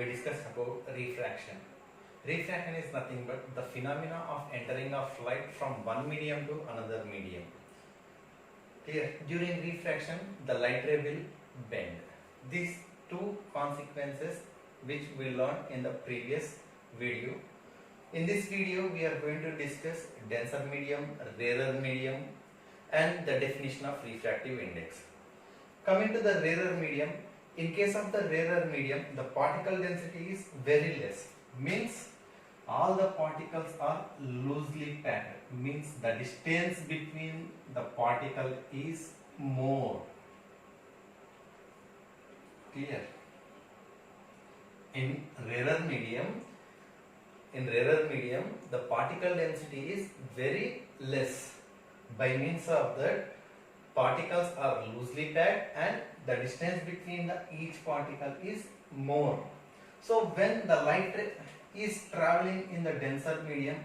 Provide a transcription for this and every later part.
we discussed about refraction. Refraction is nothing but the phenomena of entering of light from one medium to another medium. Here, during refraction, the light ray will bend. These two consequences which we learned in the previous video. In this video, we are going to discuss denser medium, rarer medium, and the definition of refractive index. Coming to the rarer medium, in case of the rarer medium, the particle density is very less. Means all the particles are loosely packed. Means the distance between the particle is more. Clear? In rarer medium, the particle density is very less. By means of that, particles are loosely packed and the distance between each particle is more. So when the light ray is traveling in the denser medium,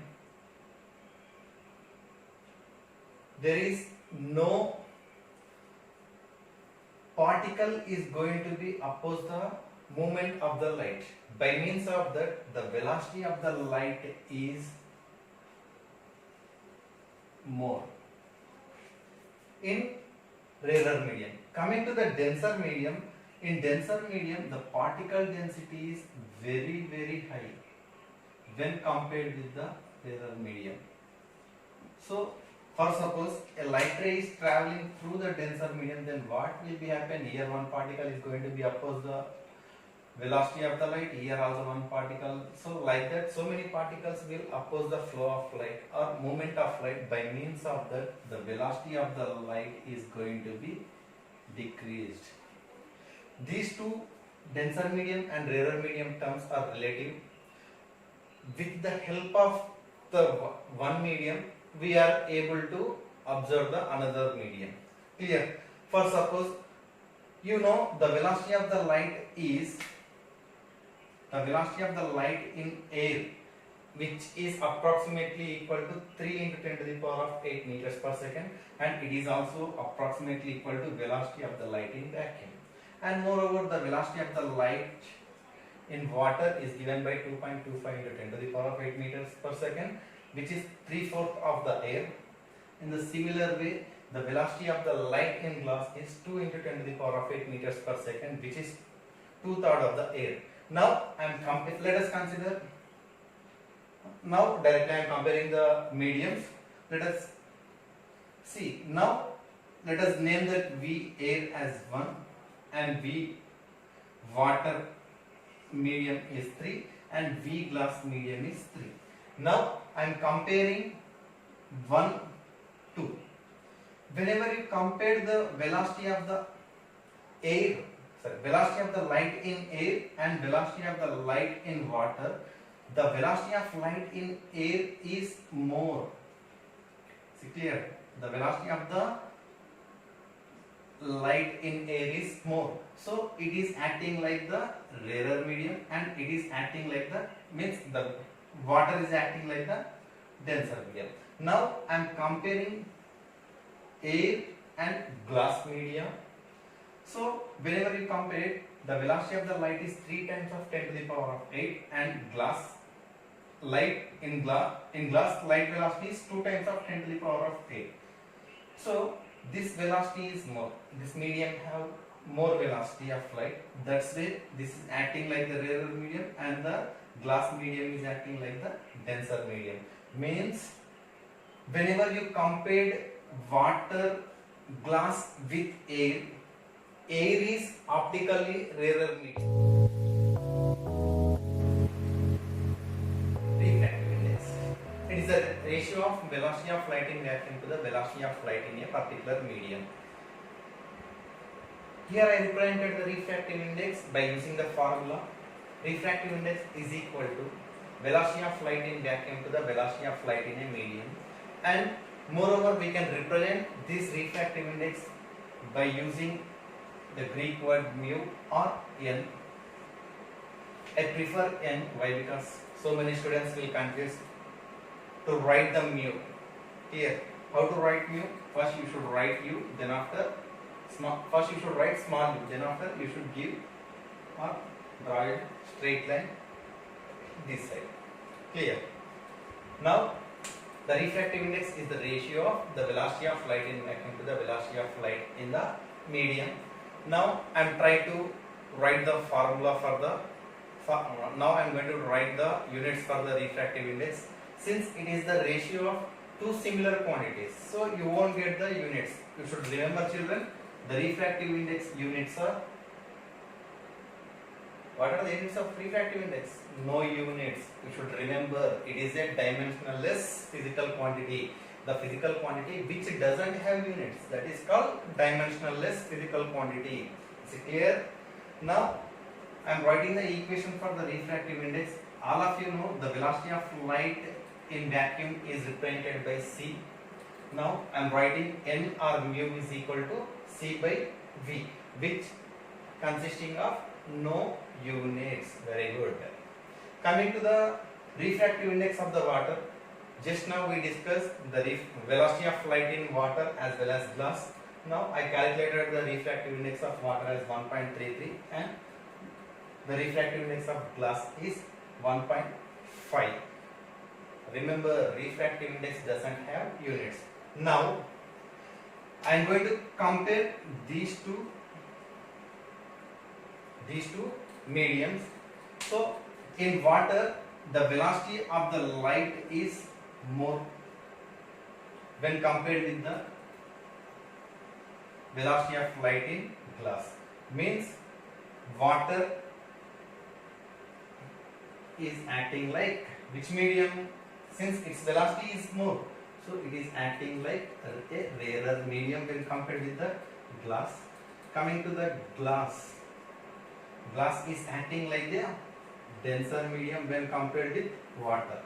there is no particle is going to be oppose the movement of the light. By means of that, the velocity of the light is more in rarer medium. Coming to the denser medium, in denser medium the particle density is very high when compared with the rarer medium. So for suppose a light ray is traveling through the denser medium, then what will be happen? Here one particle is going to be oppose the velocity of the light, here also one particle. So like that, so many particles will oppose the flow of light or movement of light. By means of that, the velocity of the light is going to be decreased. These two, denser medium and rarer medium, terms are relative. With the help of the one medium, we are able to observe the another medium. Clear? For suppose, you know the velocity of the light is the velocity of the light in air, which is approximately equal to 3 into 10 to the power of 8 meters per second, and it is also approximately equal to velocity of the light in vacuum. And moreover, the velocity of the light in water is given by 2.25 into 10 to the power of 8 meters per second, which is 3/4 of the air. In the similar way, the velocity of the light in glass is 2 into 10 to the power of 8 meters per second, which is 2/3 of the air. Now let us consider. Now directly I am comparing the mediums. Let us see. Now let us name that V air as 1 and V water medium is 3 and V glass medium is 3. Now I am comparing 1, 2. Whenever you compare the velocity of the velocity of the light in air and velocity of the light in water, the velocity of light in air is more. See clear? The velocity of the light in air is more. So it is acting like the rarer medium and it is acting like the, means the water is acting like the denser medium. Now I am comparing air and glass medium. So whenever you compare it, the velocity of the light is 3 times of 10 to the power of 8 and glass light velocity is 2 times of 10 to the power of 8. So this velocity is more. This medium have more velocity of light. That's why this is acting like the rarer medium and the glass medium is acting like the denser medium. Means whenever you compared water, glass with air is optically rarer medium. Refractive index. It is the ratio of velocity of light in vacuum to the velocity of light in a particular medium. Here I represented the refractive index by using the formula. Refractive index is equal to velocity of light in vacuum to the velocity of light in a medium. And moreover, we can represent this refractive index by using the Greek word mu or n. I prefer n. Why? Because so many students will confuse to write the mu. Here, how to write mu? First you should write u, then after first you should write small u, then after you should give or draw a straight line this side. Clear? Now the refractive index is the ratio of the velocity of light in vacuum to the velocity of light in the medium. Now I am trying to write the formula for the now I am going to write the units for the refractive index. Since it is the ratio of two similar quantities, so you won't get the units. You should remember, children, the refractive index units are, what are the units of refractive index? No units. You should remember, it is a dimensionless physical quantity. The physical quantity which doesn't have units, that is called dimensionless physical quantity. Is it clear? Now I am writing the equation for the refractive index. All of you know the velocity of light in vacuum is represented by c. Now I am writing n or mu is equal to c by v, which consisting of no units. Very good. Coming to the refractive index of the water, just now we discussed the velocity of light in water as well as glass. Now I calculated the refractive index of water as 1.33 and the refractive index of glass is 1.5. Remember, refractive index doesn't have units. Now I am going to compare these two mediums. So in water the velocity of the light is more when compared with the velocity of light in glass. Means water is acting like which medium? Since its velocity is more, so it is acting like a rarer medium when compared with the glass. Coming to the glass, glass is acting like the denser medium when compared with water.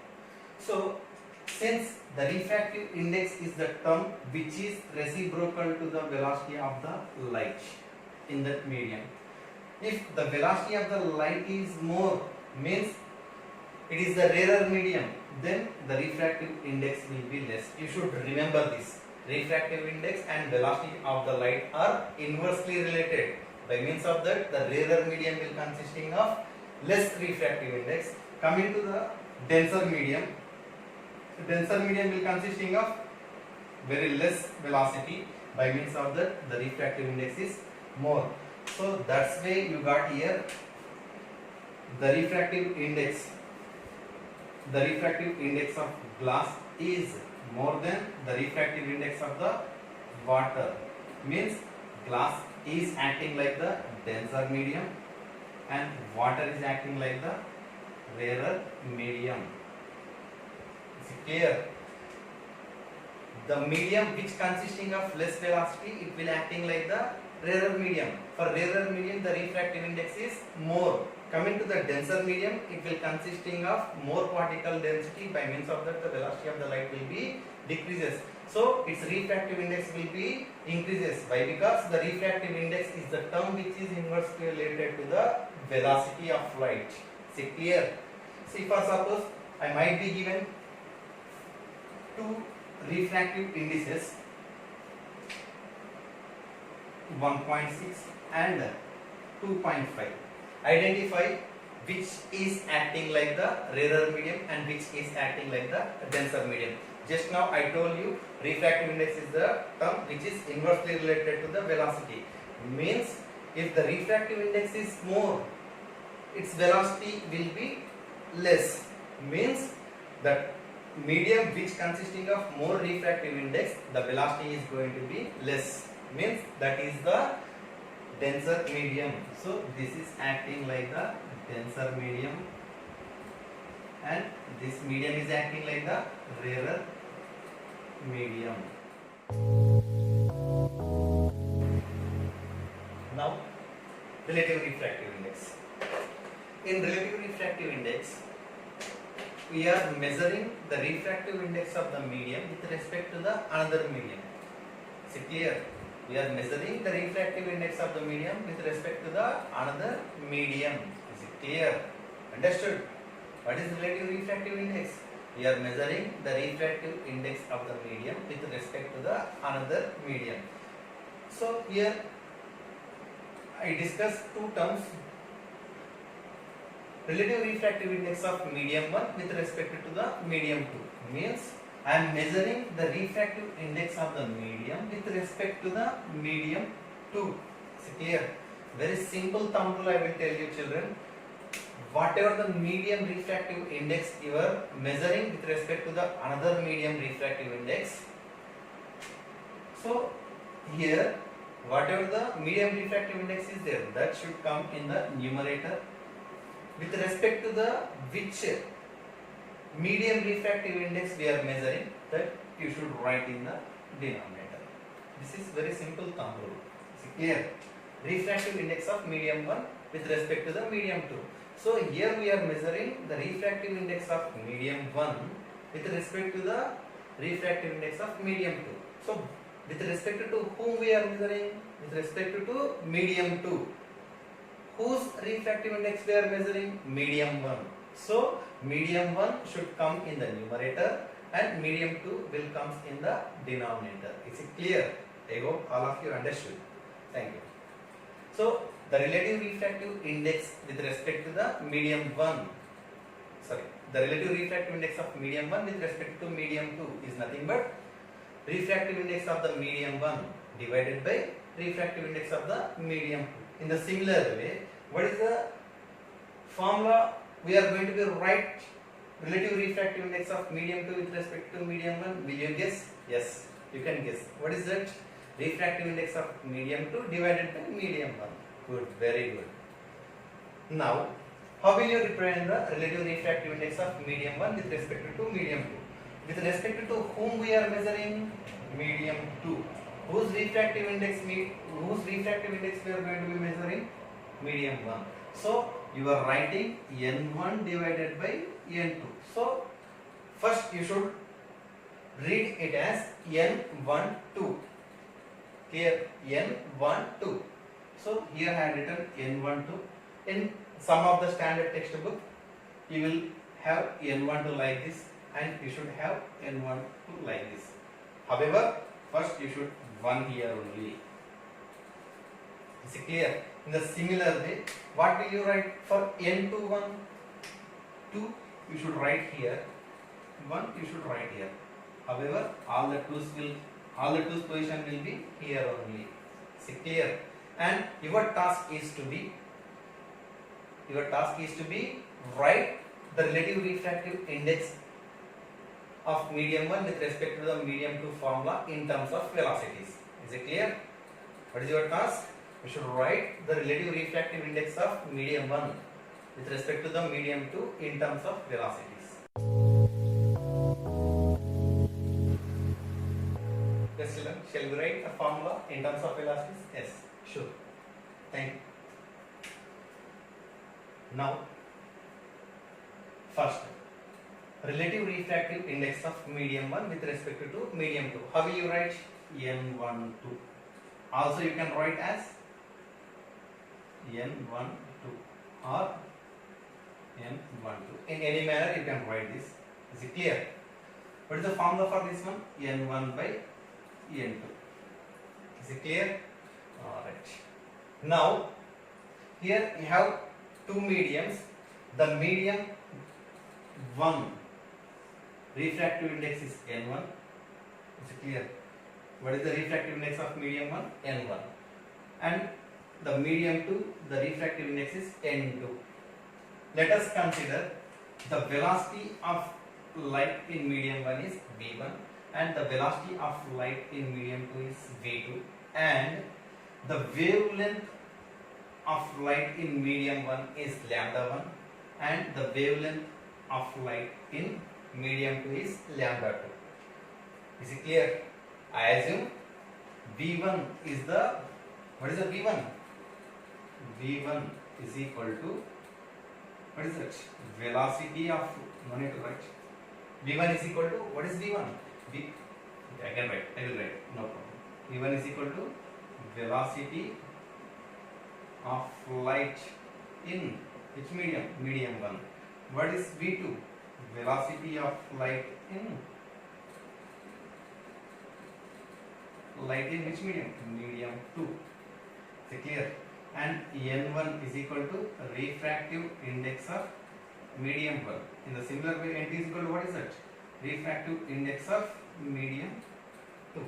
So since the refractive index is the term which is reciprocal to the velocity of the light in that medium, if the velocity of the light is more, means it is the rarer medium, then the refractive index will be less. You should remember this. Refractive index and velocity of the light are inversely related. By means of that, the rarer medium will consisting of less refractive index. Coming to the denser medium will consisting of very less velocity. By means of that, the refractive index is more. So that's why you got here the refractive index of glass is more than the refractive index of the water. Means glass is acting like the denser medium and water is acting like the rarer medium. Is it clear? The medium which consisting of less velocity, it will acting like the rarer medium. For rarer medium, the refractive index is more. Coming to the denser medium, it will consisting of more particle density. By means of that, the velocity of the light will be decreases. So its refractive index will be increases. Why? Because the refractive index is the term which is inversely related to the velocity of light. Is it clear? See, for suppose I might be given two refractive indices 1.6 and 2.5. Identify which is acting like the rarer medium and which is acting like the denser medium. Just now I told you refractive index is the term which is inversely related to the velocity. Means if the refractive index is more, its velocity will be less. Means that medium which consisting of more refractive index, the velocity is going to be less. Means that is the denser medium. So this is acting like the denser medium and this medium is acting like the rarer medium. Now relative refractive index. In relative refractive index, we are measuring the refractive index of the medium with respect to the another medium. Is it clear? We are measuring the refractive index of the medium with respect to the another medium. Is it clear? Understood? What is relative refractive index? We are measuring the refractive index of the medium with respect to the another medium. So here I discussed two terms. relative refractive index of medium 1 with respect to the medium 2 means I am measuring the refractive index of the medium with respect to the medium 2. Is it clear? Very simple thumb rule I will tell you children. Whatever the medium refractive index you are measuring with respect to the another medium refractive index. So here whatever the medium refractive index is there, that should come in the numerator. With respect to the which medium refractive index we are measuring, that you should write in the denominator. This is very simple thumb rule. Is it clear? Refractive index of medium 1 with respect to the medium 2. So here we are measuring the refractive index of medium 1 with respect to the refractive index of medium 2. So with respect to whom we are measuring? With respect to medium 2. Whose refractive index we are measuring? Medium 1. So medium 1 should come in the numerator and medium 2 will come in the denominator. Is it clear? I hope all of you understood. Thank you. So the relative refractive index with respect to the medium 1, the relative refractive index of medium 1 with respect to medium 2 is nothing but refractive index of the medium 1 divided by refractive index of the medium 2. In the similar way, what is the formula we are going to be write relative refractive index of medium 2 with respect to medium 1? Will you guess? Yes, you can guess. What is that? Refractive index of medium 2 divided by medium 1. Good, very good. Now, how will you represent the relative refractive index of medium 1 with respect to medium 2? With respect to whom we are measuring? Medium 2. Whose refractive index we are going to be measuring? Medium 1. So you are writing n1 divided by n2. So first you should read it as n12. Here n12. So here I have written n12. In some of the standard textbook you will have n12 like this and you should have n12 like this. However, first you should 1 here only. Is it clear? In the similar way, what will you write for n21? 2 you should write here, 1 you should write here. However, all the twos position will be here only. Is it clear? And your task is to be write the relative refractive index of medium 1 with respect to the medium 2 formula in terms of velocities. Is it clear? What is your task? You should write the relative refractive index of medium 1 with respect to the medium 2 in terms of velocities. Yes, children, shall we write a formula in terms of velocities? Yes, sure. Thank you. Now, first, relative refractive index of medium 1 with respect to medium 2. How will you write? n12. Also you can write as n12 or n12. In any manner you can write this. Is it clear? What is the formula for this one? n1 by n2. Is it clear? Alright. Now, here you have two mediums. The medium 1 refractive index is n1. Is it clear? What is the refractive index of medium 1? n1. And the medium 2, the refractive index is n2. Let us consider the velocity of light in medium 1 is v1 and the velocity of light in medium 2 is v2, and the wavelength of light in medium 1 is lambda 1 and the wavelength of light in medium 2 is lambda 2. Is it clear? I assume v1 is the, what is the v1? v1 is equal to, what is it? Velocity of, no need to write. v1 is equal to, what is v1? I will write, no problem. v1 is equal to velocity of light in which medium? Medium 1. What is v2? Velocity of light in which medium? Medium 2. Is it clear? And N1 is equal to refractive index of medium 1. In the similar way, Nt is equal to what is that? Refractive index of medium 2.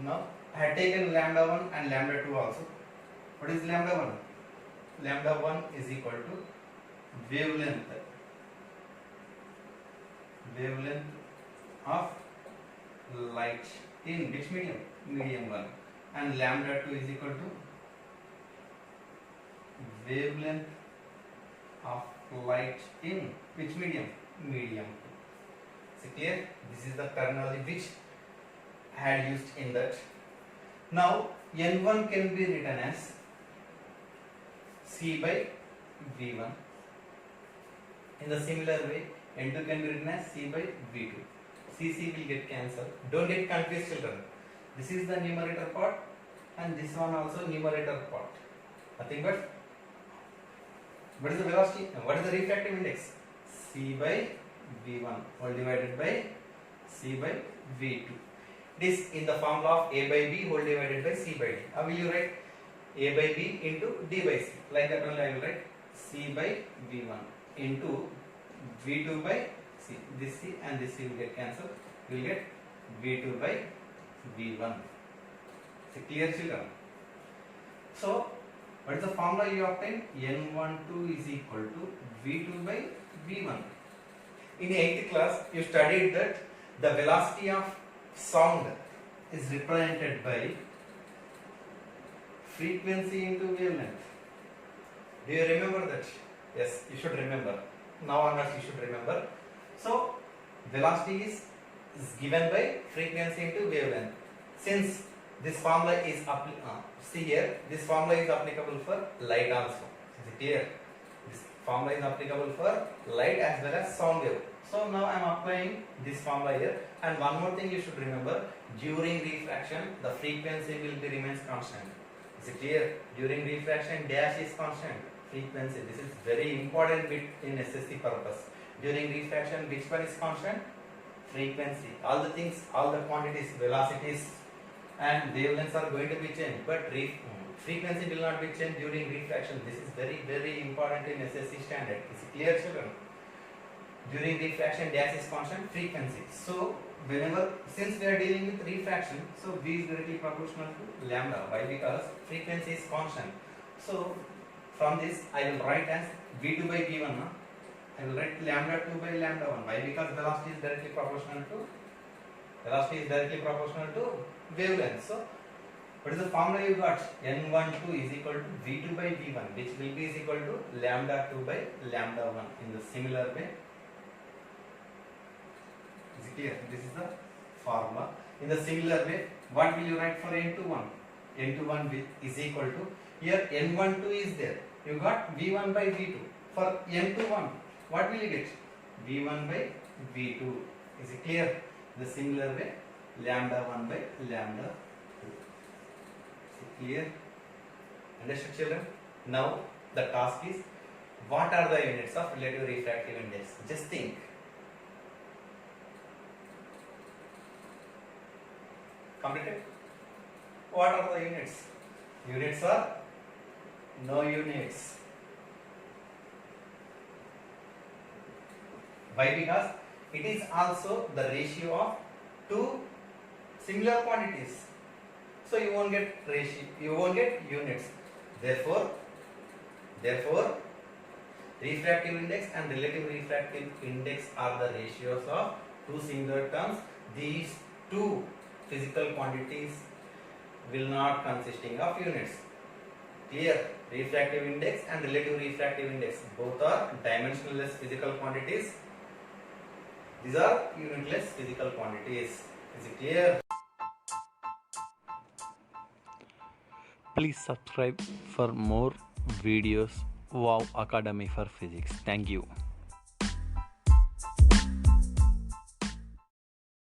Now, I had taken lambda 1 and lambda 2 also. What is lambda 1? Lambda 1 is equal to wavelength of light in which medium? Medium 1. And lambda 2 is equal to wavelength of light in which medium? Medium 2. Is it clear? This is the terminology which I had used in that. Now, N1 can be written as C by V1. In the similar way, N2 can be written as C by V2. C will get cancelled. Don't get confused, children. This is the numerator part and this one also numerator part. Nothing but what is the velocity? What is the refractive index? C by V1 whole divided by C by V2. It is in the formula of A by B whole divided by C by D. How will you write? A by B into D by C. Like that only I will write C by V1 into V2 by C. This C and this C will get cancelled. You will get V2 by V1. Is it clear, children? So, what is the formula you obtain? N12 is equal to V2 by V1. In 8th class, you studied that the velocity of sound is represented by frequency into wavelength. Do you remember that? Yes, you should remember. Now onwards you should remember. So, velocity is given by frequency into wavelength. Since this formula is see here, this formula is applicable for light also. Is it clear? This formula is applicable for light as well as sound wave. So now I am applying this formula here. And one more thing you should remember: during refraction, the frequency will be remains constant. Is it clear? During refraction, dash is constant. Frequency. This is very important bit in SSC purpose. During refraction, which one is constant? Frequency. All the things, all the quantities, velocities and wavelengths are going to be changed, but frequency will not be changed during refraction. This is very important in SSC standard. Is it clear, children? During refraction, dash is constant, frequency. So whenever, since we are dealing with refraction, so V is directly proportional to lambda. Why? Because frequency is constant. So from this I will write as V2 by V1. I will write lambda 2 by lambda 1. Why? Because velocity is directly proportional to wavelength. So what is the formula you got? N12 is equal to V2 by V1, which will be is equal to lambda 2 by lambda 1. In the similar way, is it clear? This is the formula. In the similar way, what will you write for N21? N21 is equal to, here N12 is there. You got V1 by V2. For N21, what will you get? V1 by V2. Is it clear? The similar way, lambda 1 by lambda 2. Is it clear? Understood, children? Now the task is, what are the units of relative refractive index? Just think. Completed? What are the units? Units are no units. Why? Because it is also the ratio of two similar quantities. So you won't get ratio, you won't get units. Therefore, refractive index and relative refractive index are the ratios of two singular terms. These two physical quantities will not consisting of units. Clear? Refractive index and relative refractive index, both are dimensionless physical quantities. These are unitless physical quantities. Is it clear? Please subscribe for more videos. Wow Academy for Physics. Thank you.